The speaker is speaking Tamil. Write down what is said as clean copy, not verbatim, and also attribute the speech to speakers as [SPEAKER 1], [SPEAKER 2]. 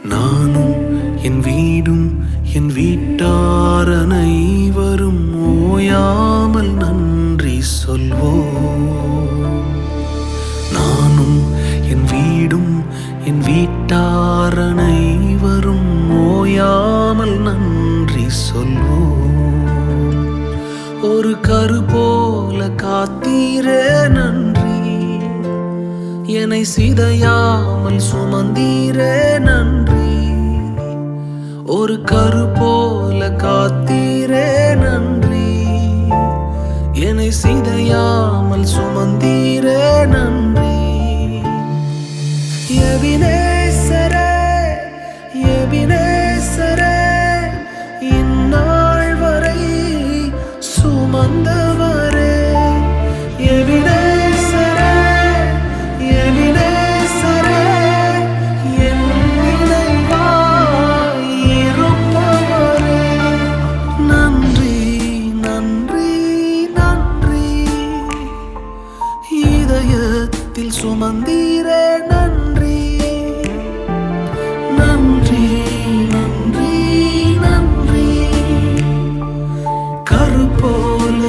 [SPEAKER 1] நானும் என் வீடும் என் வீட்டார் அனைவரும் ஓயாமல் நன்றி சொல்வோம். நானும் என் வீடும் என் வீட்டார் அனைவரும் ஓயாமல் நன்றி சொல்வோம். ஒரு கரு போல காத்தீரே நன்றி, என்னை சிதையாமல் சுமந்தீரே நன்றி. ஒரு கரு போல காத்தீரே நன்றி, என்னை சிதையாமல் சுமந்தீரே நன்றி. எபினேசரே எபினேசரே, இந்நாள் வரை சுமந்தவரே. எபினேசரே எபினேசரே, என் நினைவாய் இருப்பவரே. நன்றி நன்றி நன்றி, இதயத்தில் சுமந்தீரே நன்றி. நன்றி நன்றி நன்றி, கரு போல